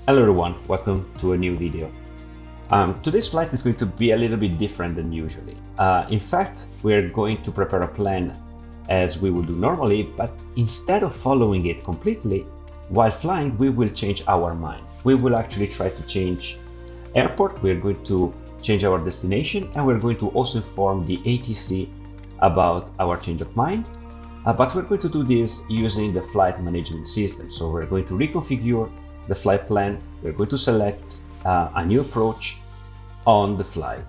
Hello everyone, welcome to a new video. Today's flight is going to be a little bit different than usually. In fact, we're going to prepare a plan as we would do normally, but instead of following it completely, while flying, we will change our mind. We will actually try to change airport, we're going to change our destination, and we're going to also inform the ATC about our change of mind. But we're going to do this using the flight management system. So we're going to reconfigure the flight plan. We're going to select a new approach on the fly.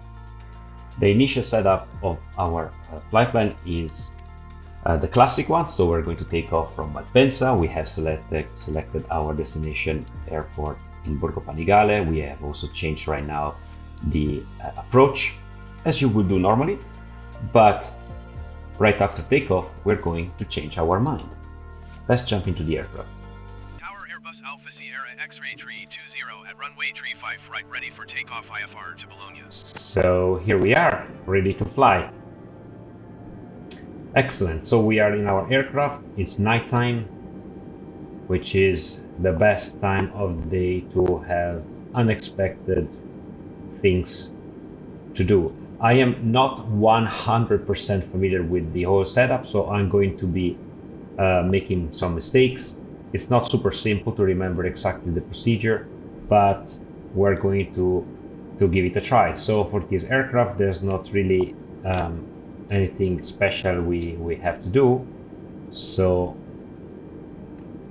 The initial setup of our flight plan is the classic one. So we're going to take off from Malpensa. We have selected our destination airport in Borgo Panigale. We have also changed right now the approach as you would do normally, but right after takeoff, we're going to change our mind. Let's jump into the aircraft. Tower Airbus Alpha Sierra X-ray tree 20 at runway tree 5 right, ready for takeoff IFR to Bologna. So here we are, ready to fly. Excellent, so we are in our aircraft. It's nighttime, which is the best time of the day to have unexpected things to do. I am not 100% familiar with the whole setup, so I'm going to be making some mistakes. It's not super simple to remember exactly the procedure, but we're going to give it a try. So for this aircraft, there's not really anything special we have to do. So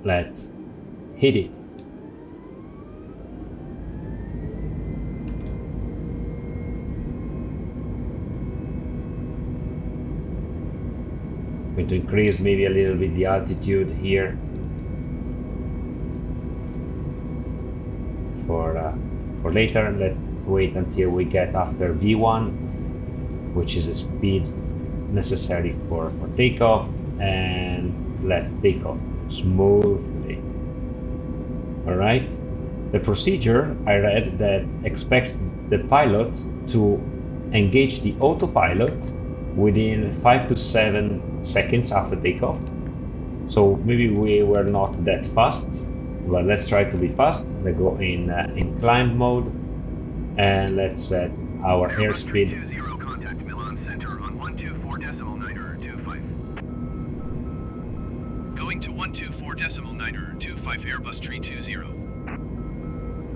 let's hit it. Going to increase maybe a little bit the altitude here for later. Let's wait until we get after V1, which is the speed necessary for takeoff, and let's take off smoothly. All right. The procedure I read that expects the pilot to engage the autopilot within 5 to 7 seconds after takeoff. So maybe we were not that fast, but let's try to be fast. Let's go in climb mode, and let's set our airspeed. Contact Milan Center on 124.925. Going to 124.925 Airbus tree 20.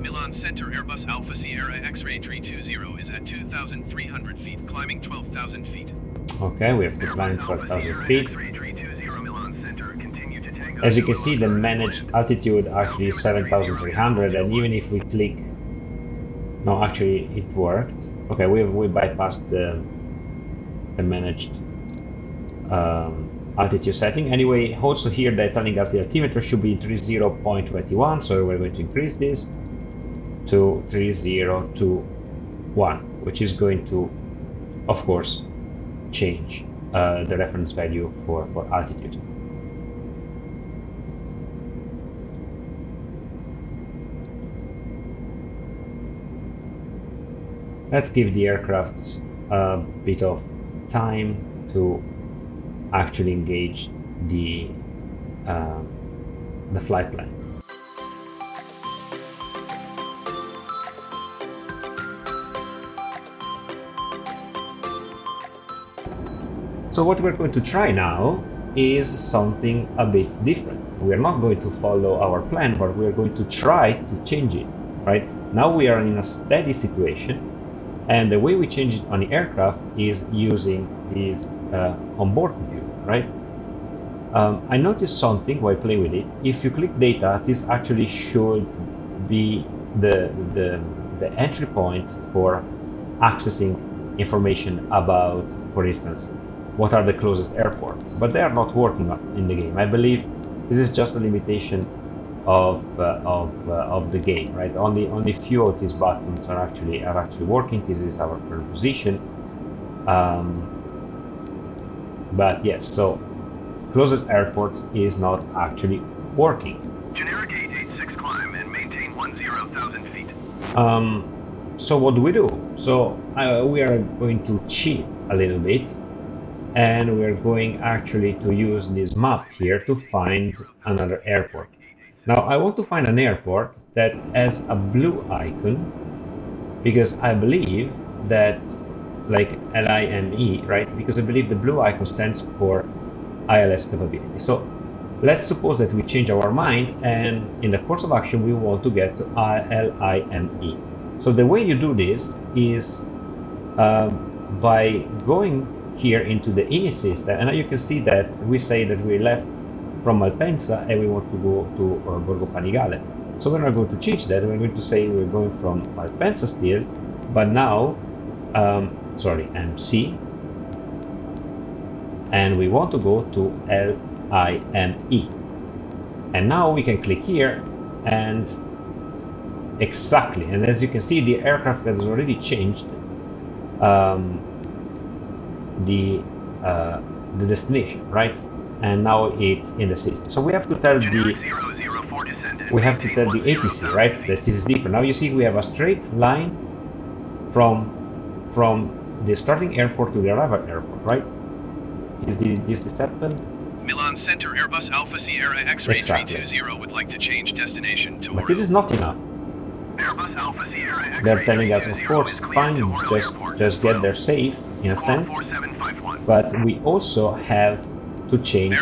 Milan Center Airbus Alpha Sierra X-ray tree 20 is at 2,300 feet, climbing 12,000 feet. Okay, we have to climb 12,000 feet. As you can see, the managed altitude actually is 7,300, and even if we click, no, actually it worked. Okay, we bypassed the managed altitude setting. Anyway, also here they're telling us the altimeter should be 30.21, so we're going to increase this to 3021, which is going to, of course, change the reference value for altitude. Let's give the aircraft a bit of time to actually engage the flight plan. So what we're going to try now is something a bit different. We're not going to follow our plan, but we're going to try to change it, right? Now we are in a steady situation, and the way we change it on the aircraft is using this onboard computer, right? I noticed something while playing with it. If you click data, this actually should be the entry point for accessing information about, for instance, what are the closest airports, but they are not working in the game. I believe this is just a limitation of the game, right? Only few of these buttons are actually working. This is our current position, but yes, so closest airports is not actually working. Generic 886 climb and maintain 10,000 feet. So what do we do? So we are going to cheat a little bit, and we're going actually to use this map here to find another airport. Now I want to find an airport that has a blue icon, because I believe that, like LIME, right? Because I believe the blue icon stands for ILS capability. So let's suppose that we change our mind, and in the course of action we want to get to LIME. So the way you do this is by going here into the INI system, and now you can see that we say that we left from Malpensa and we want to go to Borgo Panigale. So we're not going to change that. We're going to say we're going from Malpensa still, but now, sorry, MC, and we want to go to LIME. And now we can click here, and exactly, and as you can see, the aircraft has already changed the destination, right? And now it's in the system. So we have to tell the ATC, right, that this is different. Now you see we have a straight line from the starting airport to the arrival airport, right? Is this happen? Milan Center Airbus Alpha Sierra X-Ray 320 would like to change destination to Oro. But this is not enough. Airbus Alpha Sierra X-Ray They're telling us, of course, fine, just get there safe, in a sense, but we also have to change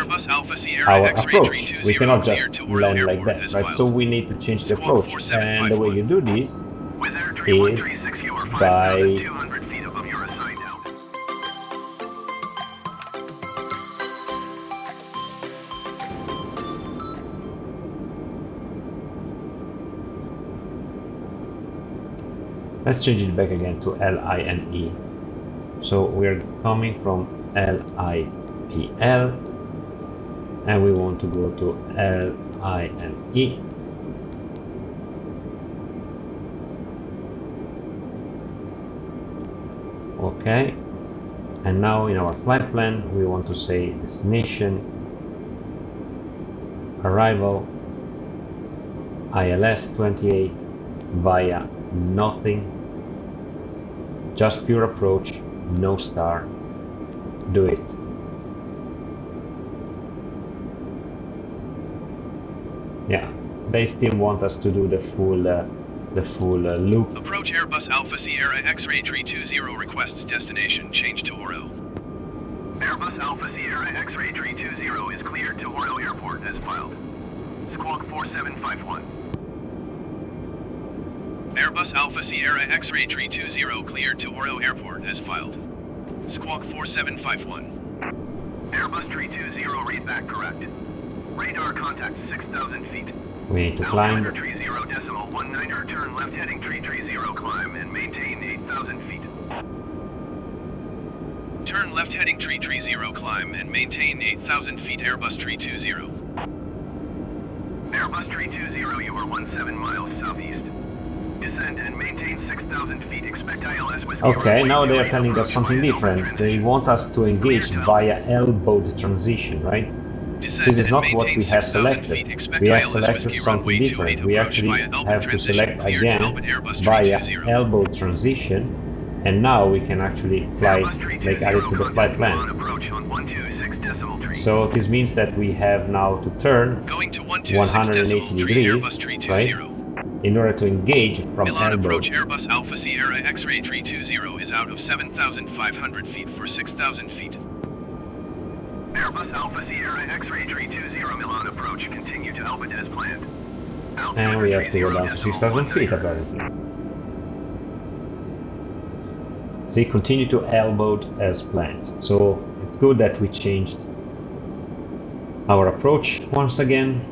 our approach. We cannot just land like that, right? So we need to change the approach, and the way you do this is by let's change it back again to LIME. So we're coming from LIPL and we want to go to LIME. Okay, and now in our flight plan we want to say destination, arrival, ILS 28 via nothing, just pure approach, no star. Do it. Yeah, they still want us to do the full loop. Approach Airbus Alpha Sierra X-Ray 320 requests destination change to Oro. Airbus Alpha Sierra X-Ray 320 is cleared to Oro Airport as filed. Squawk 4751. Airbus Alpha Sierra X-Ray 320 cleared to Oro Airport as filed. Squawk 4751. Airbus 320 read back correct. Radar contact 6,000 feet. We need to climb. 30.19, turn left heading 330, climb and maintain 8,000 feet. Turn left heading 330, climb and maintain 8,000 feet Airbus 320. Airbus 320, you are 17 miles southeast. Descend and maintain 6,000 feet. Expect ILS Whiskey. Okay, now they are telling us something different. They want us to engage via elbowed transition, right? This is not what we have selected. We have selected something different. We actually have to select again via elbowed transition, and now we can actually fly, like add it to the flight plan. So this means that we have now to turn 180 degrees, right? In order to engage from Milan elbow. approach Airbus Alpha Sierra X-Ray 320 is out of 7,500 feet for 6,000 feet. Airbus Alpha Sierra X-Ray 320 Milan approach, continue to Albert as planned. And we have to go down to 6,000 feet apparently. See, continue to elbowed as planned. So it's good that we changed our approach once again.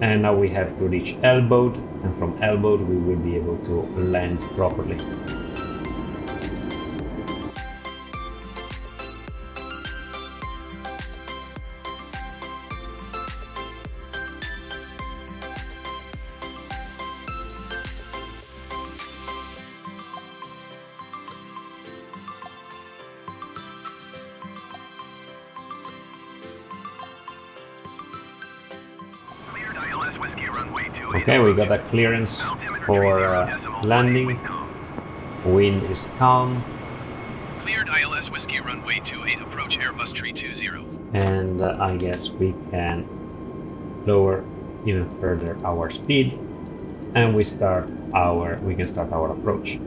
And now we have to reach elbowed, and from elbowed we will be able to land properly. Okay, we got a clearance for landing. Wind is calm. Cleared ILS Whiskey runway 28 approach Airbus 320. And I guess we can lower even further our speed, and we can start our approach.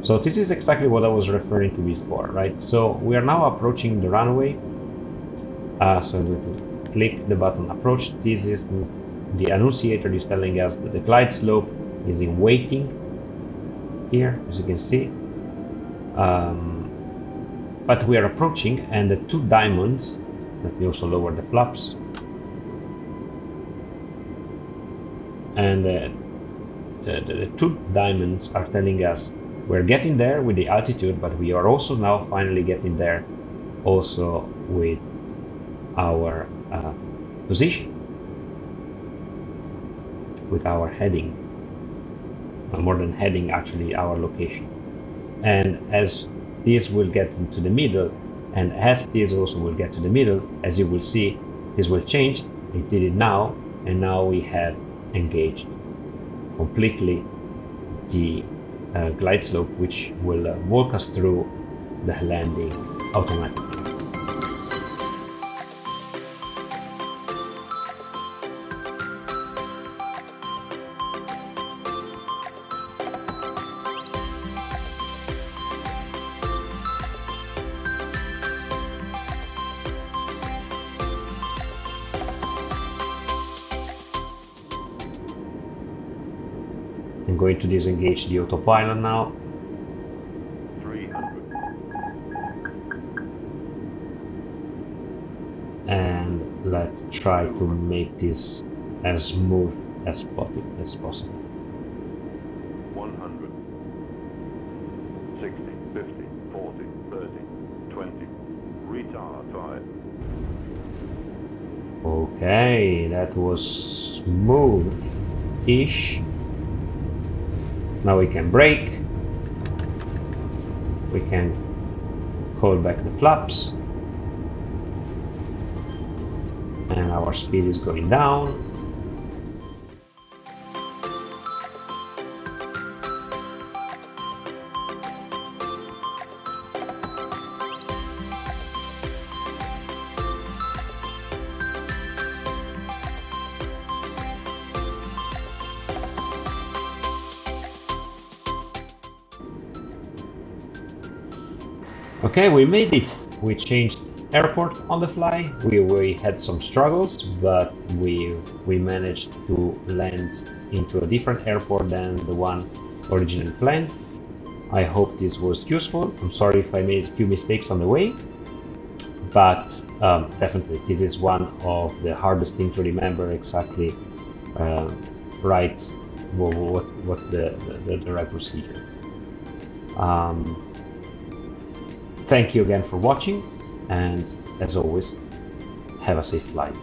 So this is exactly what I was referring to before, right? So we are now approaching the runway. So I'm going to click the button approach. This is the annunciator is telling us that the glide slope is in waiting here, as you can see. But we are approaching, and the two diamonds, let me also lower the flaps, and the two diamonds are telling us we're getting there with the altitude, but we are also now finally getting there also with our position, with our heading, more than heading, actually our location. And as this will get into the middle, and as this also will get to the middle, as you will see, this will change. It did it now, and now we have engaged completely the glide slope, which will walk us through the landing automatically. I'm going to disengage the autopilot now. 300. And let's try to make this as smooth as possible. 100. 60, 50, 40, 30, 20. Retard 5. Okay, that was smooth-ish. Now we can brake. We can call back the flaps. And our speed is going down. Okay, we made it. We changed airport on the fly. We had some struggles, but we managed to land into a different airport than the one originally planned. I hope this was useful. I'm sorry if I made a few mistakes on the way, but definitely this is one of the hardest things to remember exactly right what's the right procedure. Thank you again for watching, and as always, have a safe flight.